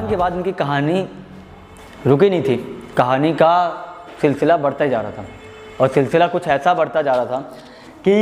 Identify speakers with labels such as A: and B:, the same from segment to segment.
A: के बाद इनकी कहानी रुकी नहीं थी, कहानी का सिलसिला बढ़ता ही जा रहा था। और सिलसिला कुछ ऐसा बढ़ता जा रहा था कि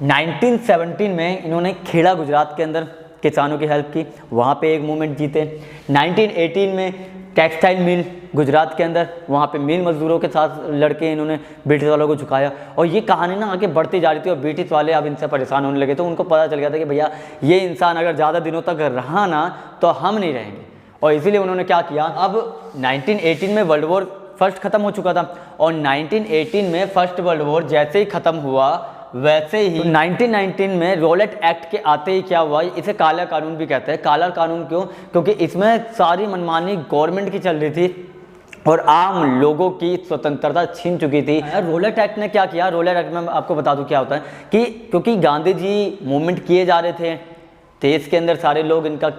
A: 1917 में इन्होंने खेड़ा गुजरात के अंदर किसानों की हेल्प की, वहाँ पे एक मूवमेंट जीते। 1918 में टेक्सटाइल मिल गुजरात के अंदर, वहाँ पे मिल मजदूरों के साथ लड़के इन्होंने ब्रिटिश वालों को झुकाया। और ये कहानी ना आगे बढ़ती जा रही थी और ब्रिटिश वाले अब इनसे परेशान होने लगे। तो उनको पता चल गया था कि भैया ये इंसान अगर ज़्यादा दिनों तक रहा ना तो हम नहीं रहेंगे। और इसीलिए उन्होंने क्या किया, अब 1918 में वर्ल्ड वॉर फर्स्ट ख़त्म हो चुका था और 1918 में फर्स्ट वर्ल्ड वॉर जैसे ही ख़त्म हुआ वैसे ही 1919 में रोलेट एक्ट के आते ही क्या हुआ, इसे काला कानून भी कहते हैं। काला कानून क्यों? क्योंकि इसमें सारी मनमानी गवर्नमेंट की चल रही थी और आम लोगों की स्वतंत्रता छीन चुकी थी। रोलेट एक्ट ने क्या किया, रोलेट एक्ट में आपको बता दूं क्या होता है कि क्योंकि गांधी जी मूवमेंट किए जा रहे थे, देश के अंदर सारे लोग इनका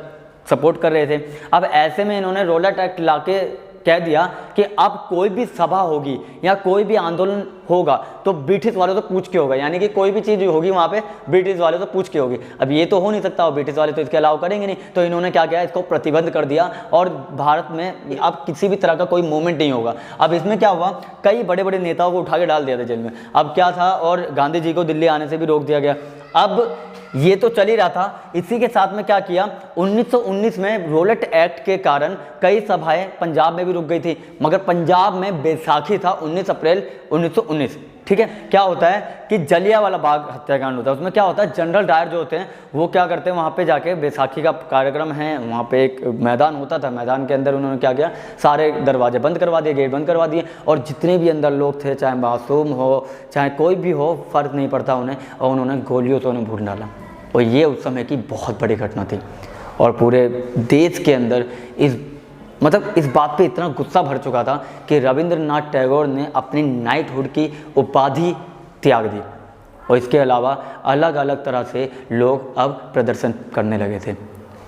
A: सपोर्ट कर रहे थे। अब ऐसे में इन्होंने रोलेट एक्ट लाके कह दिया कि अब कोई भी सभा होगी या कोई भी आंदोलन होगा तो ब्रिटिश वालों तो पूछ के होगा, यानी कि कोई भी चीज़ होगी वहाँ पे ब्रिटिश वाले तो पूछ के होगी। अब ये तो हो नहीं सकता, ब्रिटिश वाले तो इसके अलावा करेंगे नहीं। तो इन्होंने क्या किया, इसको प्रतिबंध कर दिया और भारत में अब किसी भी तरह का कोई मूवमेंट नहीं होगा। अब इसमें क्या हुआ, कई बड़े बड़े नेताओं को उठा के डाल दिया था जेल में। अब क्या था, और गांधी जी को दिल्ली आने से भी रोक दिया गया। अब ये तो चल ही रहा था, इसी के साथ में क्या किया, 1919 में रोलेट एक्ट के कारण कई सभाएं पंजाब में भी रुक गई थी। मगर पंजाब में बैसाखी था 19 अप्रैल 1919, ठीक है। क्या होता है कि जलियांवाला बाग हत्याकांड होता है, उसमें क्या होता है, जनरल डायर जो होते हैं वो क्या करते हैं, वहाँ पे जाके बैसाखी का कार्यक्रम है, वहाँ पे एक मैदान होता था, मैदान के अंदर उन्होंने क्या किया, सारे दरवाजे बंद करवा दिए, गेट बंद करवा दिए और जितने भी अंदर लोग थे, चाहे मासूम हो चाहे कोई भी हो, फ़र्क नहीं पड़ता उन्हें, और उन्होंने गोलियों से उन्हें भून डाला। और ये उस समय की बहुत बड़ी घटना थी और पूरे देश के अंदर इस बात पे इतना गुस्सा भर चुका था कि रविंद्रनाथ टैगोर ने अपनी नाइटहुड की उपाधि त्याग दी। और इसके अलावा अलग अलग तरह से लोग अब प्रदर्शन करने लगे थे,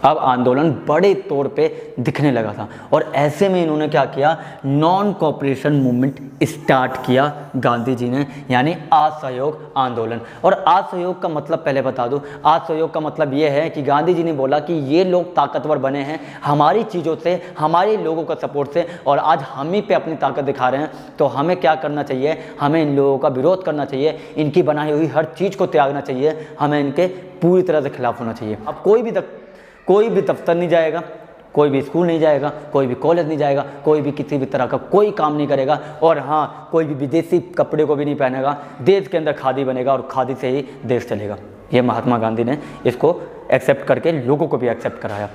A: अब आंदोलन बड़े तौर पे दिखने लगा था। और ऐसे में इन्होंने क्या किया, नॉन कोऑपरेशन मूवमेंट स्टार्ट किया गांधी जी ने, यानी असहयोग आंदोलन। और असहयोग का मतलब पहले बता दूं, असहयोग का मतलब ये है कि गांधी जी ने बोला कि ये लोग ताकतवर बने हैं हमारी चीज़ों से, हमारे लोगों का सपोर्ट से, और आज हम ही पे अपनी ताकत दिखा रहे हैं। तो हमें क्या करना चाहिए, हमें इन लोगों का विरोध करना चाहिए, इनकी बनाई हुई हर चीज़ को त्यागना चाहिए, हमें इनके पूरी तरह से खिलाफ होना चाहिए। अब कोई भी दफ्तर नहीं जाएगा, कोई भी स्कूल नहीं जाएगा, कोई भी कॉलेज नहीं जाएगा, कोई भी किसी भी तरह का कोई काम नहीं करेगा, और हाँ कोई भी विदेशी कपड़े को भी नहीं पहनेगा। देश के अंदर खादी बनेगा और खादी से ही देश चलेगा। ये महात्मा गांधी ने इसको एक्सेप्ट करके लोगों को भी एक्सेप्ट कराया।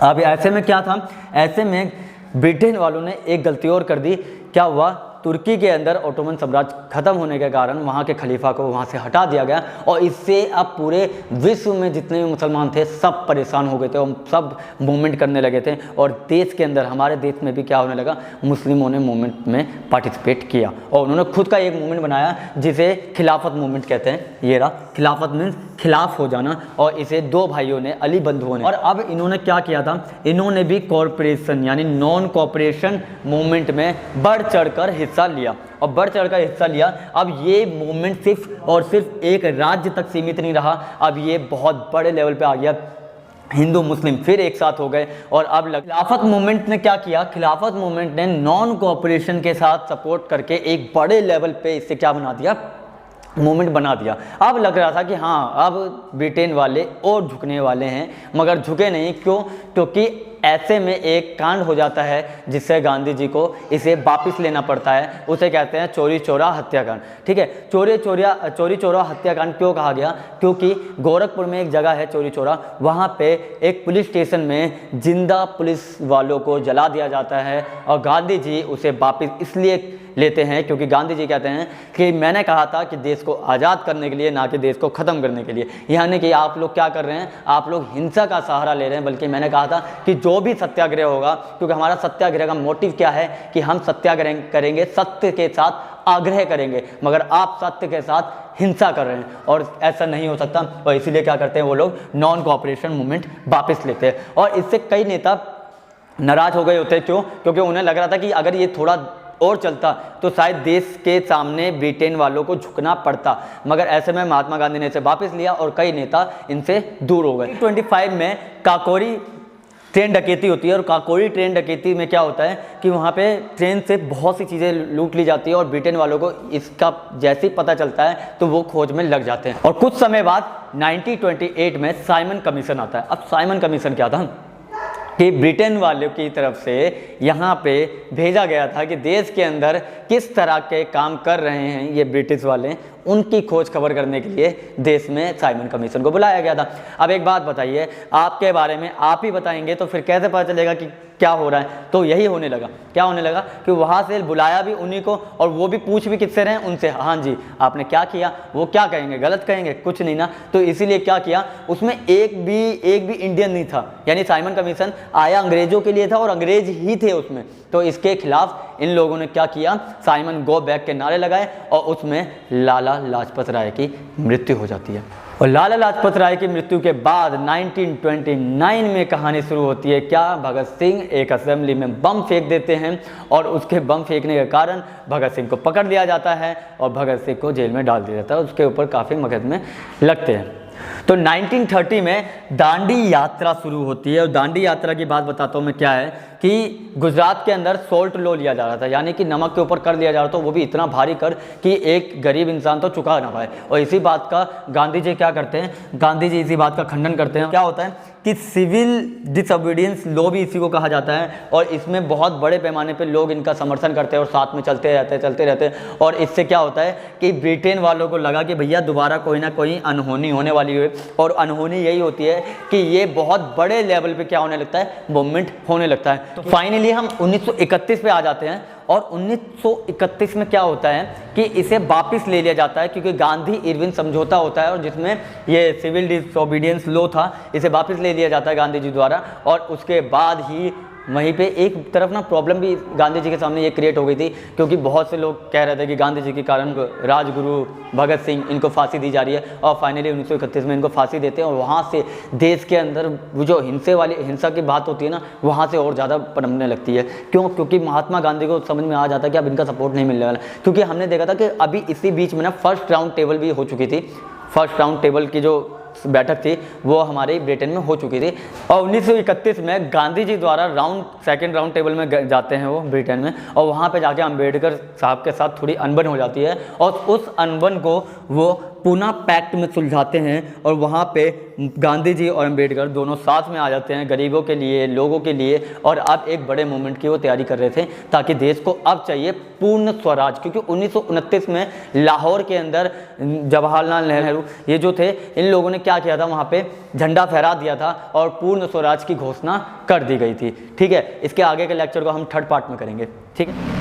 A: अब ऐसे में क्या था, ऐसे में ब्रिटेन वालों ने एक गलती और कर दी। क्या हुआ, तुर्की के अंदर ओटोमन साम्राज्य खत्म होने के कारण वहाँ के खलीफा को वहाँ से हटा दिया गया और इससे अब पूरे विश्व में जितने भी मुसलमान थे सब परेशान हो गए थे और सब मूवमेंट करने लगे थे। और देश के अंदर, हमारे देश में भी क्या होने लगा, मुस्लिमों ने मूवमेंट में पार्टिसिपेट किया और उन्होंने खुद का एक मूवमेंट बनाया जिसे खिलाफत मूवमेंट कहते हैं। ये रहा, खिलाफत मीन्स खिलाफ हो जाना। और इसे दो भाइयों ने, अली बंधुओं ने, और अब इन्होंने क्या किया था, इन्होंने भी कॉरपोरेशन यानी नॉन कॉपरेशन मूवमेंट में बढ़ चढ़कर हिस्सा लिया। और बढ़ चढ़कर हिस्सा लिया। अब ये मूवमेंट सिर्फ और सिर्फ एक राज्य तक सीमित नहीं रहा, अब ये बहुत बड़े लेवल पे आ गया। हिंदू मुस्लिम फिर एक साथ हो गए और अब खिलाफत मूवमेंट ने क्या किया, खिलाफत मूवमेंट ने नॉन कोऑपरेशन के साथ सपोर्ट करके एक बड़े लेवल पे इससे क्या बना दिया, मूवमेंट बना दिया। अब लग रहा था कि हाँ अब ब्रिटेन वाले और झुकने वाले हैं, मगर झुके नहीं। क्यों? क्योंकि ऐसे में एक कांड हो जाता है जिससे गांधी जी को इसे वापस लेना पड़ता है, उसे कहते हैं चोरी चौरा हत्याकांड। ठीक है, चोरी चौरा हत्याकांड क्यों कहा गया? क्योंकि गोरखपुर में एक जगह है चोरी चौरा, वहाँ पे एक पुलिस स्टेशन में जिंदा पुलिस वालों को जला दिया जाता है और गांधी जी उसे वापस इसलिए लेते हैं क्योंकि गांधी जी कहते हैं कि मैंने कहा था कि देश को आज़ाद करने के लिए, ना कि देश को ख़त्म करने के लिए। यानी कि आप लोग क्या कर रहे हैं, आप लोग हिंसा का सहारा ले रहे हैं, बल्कि मैंने कहा था कि जो भी सत्याग्रह होगा, क्योंकि हमारा सत्याग्रह का मोटिव क्या है कि हम सत्याग्रह करेंगे, सत्य के साथ आग्रह करेंगे, मगर आप सत्य के साथ हिंसा कर रहे हैं और ऐसा नहीं हो सकता। और इसीलिए क्या करते हैं वो लोग, नॉन कोऑपरेशन मूवमेंट वापस लेते हैं। और इससे कई नेता नाराज हो गए होते। क्यों? क्योंकि उन्हें लग रहा था कि अगर ये थोड़ा और चलता तो शायद देश के सामने ब्रिटेन वालों को झुकना पड़ता, मगर ऐसे में महात्मा गांधी ने इसे वापस लिया और कई नेता इनसे दूर हो गए। 25 में काकोरी ट्रेन डकैती होती है। और काकोरी ट्रेन डकैती में क्या होता है कि वहाँ पे ट्रेन से बहुत सी चीज़ें लूट ली जाती है और ब्रिटेन वालों को इसका जैसे ही पता चलता है तो वो खोज में लग जाते हैं। और कुछ समय बाद 1928 में साइमन कमीशन आता है। अब साइमन कमीशन क्या था कि ब्रिटेन वालों की तरफ से यहाँ पे भेजा गया था कि देश के अंदर किस तरह के काम कर रहे हैं ये ब्रिटिश वाले, उनकी खोज खबर करने के लिए देश में साइमन कमीशन को बुलाया गया था। अब एक बात बताइए, आपके बारे में आप ही बताएंगे तो फिर कैसे पता चलेगा कि क्या हो रहा है? तो यही होने लगा। क्या होने लगा कि वहाँ से बुलाया भी उन्हीं को और वो भी पूछ भी किससे रहे हैं? उनसे। हाँ जी, आपने क्या किया? वो क्या कहेंगे? गलत कहेंगे? कुछ नहीं ना। तो इसीलिए क्या किया, उसमें एक भी इंडियन नहीं था। यानी साइमन कमीशन आया अंग्रेजों के लिए था और अंग्रेज ही थे उसमें। तो इसके खिलाफ इन लोगों ने क्या किया, साइमन गो बैक के नारे लगाए और उसमें लाला लाजपत राय की मृत्यु हो जाती है। और लाला लाजपत राय की मृत्यु के बाद 1929 में कहानी शुरू होती है। क्या, भगत सिंह एक असेंबली में बम फेंक देते हैं और उसके बम फेंकने के कारण भगत सिंह को पकड़ लिया जाता है और भगत सिंह को जेल में डाल दिया जाता है। उसके ऊपर काफ़ी मुकदमे लगते हैं। तो 1930 में दांडी यात्रा शुरू होती है। और दांडी यात्रा की बात बताता हूँ मैं क्या है कि गुजरात के अंदर सोल्ट लॉ लिया जा रहा था, यानी कि नमक के ऊपर कर लिया जा रहा था, वो भी इतना भारी कर कि एक गरीब इंसान तो चुका ना पाए। और इसी बात का गांधी जी क्या करते हैं, गांधी जी इसी बात का खंडन करते हैं। क्या होता है कि सिविल डिसओबीडियंस लॉ भी इसी को कहा जाता है और इसमें बहुत बड़े पैमाने पे लोग इनका समर्थन करते हैं और साथ में चलते रहते हैं। और इससे क्या होता है कि ब्रिटेन वालों को लगा कि भैया दोबारा कोई ना कोई अनहोनी होने वाली है। और अनहोनी यही होती है कि ये बहुत बड़े लेवल पे क्या होने लगता है, मूवमेंट होने लगता है। तो फाइनली हम 1931 पे आ जाते हैं। और 1931 में क्या होता है कि इसे वापस ले लिया जाता है, क्योंकि गांधी इरविन समझौता होता है और जिसमें ये सिविल डिसओबीडियंस लॉ था, इसे वापस ले लिया जाता है गांधी जी द्वारा। और उसके बाद ही वहीं पे एक तरफ ना प्रॉब्लम भी गांधी जी के सामने ये क्रिएट हो गई थी, क्योंकि बहुत से लोग कह रहे थे कि गांधी जी के कारण राजगुरु भगत सिंह इनको फांसी दी जा रही है। और फाइनली 1931 में इनको फांसी देते हैं। और वहाँ से देश के अंदर वो जो हिंसा की बात होती है ना, वहाँ से और ज़्यादा पनपने लगती है। क्यों? क्योंकि महात्मा गांधी को समझ में आ जाता है कि अब इनका सपोर्ट नहीं मिलने वाला। क्योंकि हमने देखा था कि अभी इसी बीच में ना फर्स्ट राउंड टेबल भी हो चुकी थी। फर्स्ट राउंड टेबल की जो बैठक थी वो हमारे ब्रिटेन में हो चुकी थी। और 1931 में गांधी जी द्वारा सेकंड राउंड टेबल में जाते हैं वो ब्रिटेन में। और वहाँ पे जाके अंबेडकर साहब के साथ थोड़ी अनबन हो जाती है और उस अनबन को वो पुनः पैक्ट में सुलझाते हैं। और वहाँ पे गांधी जी और अंबेडकर दोनों साथ में आ जाते हैं गरीबों के लिए, लोगों के लिए। और अब एक बड़े मूवमेंट की वो तैयारी कर रहे थे, ताकि देश को अब चाहिए पूर्ण स्वराज। क्योंकि 1929 में लाहौर के अंदर जवाहरलाल नेहरू ये जो थे, इन लोगों ने क्या किया था, वहाँ पे झंडा फहरा दिया था और पूर्ण स्वराज की घोषणा कर दी गई थी। ठीक है, इसके आगे के लेक्चर को हम थर्ड पार्ट में करेंगे। ठीक है।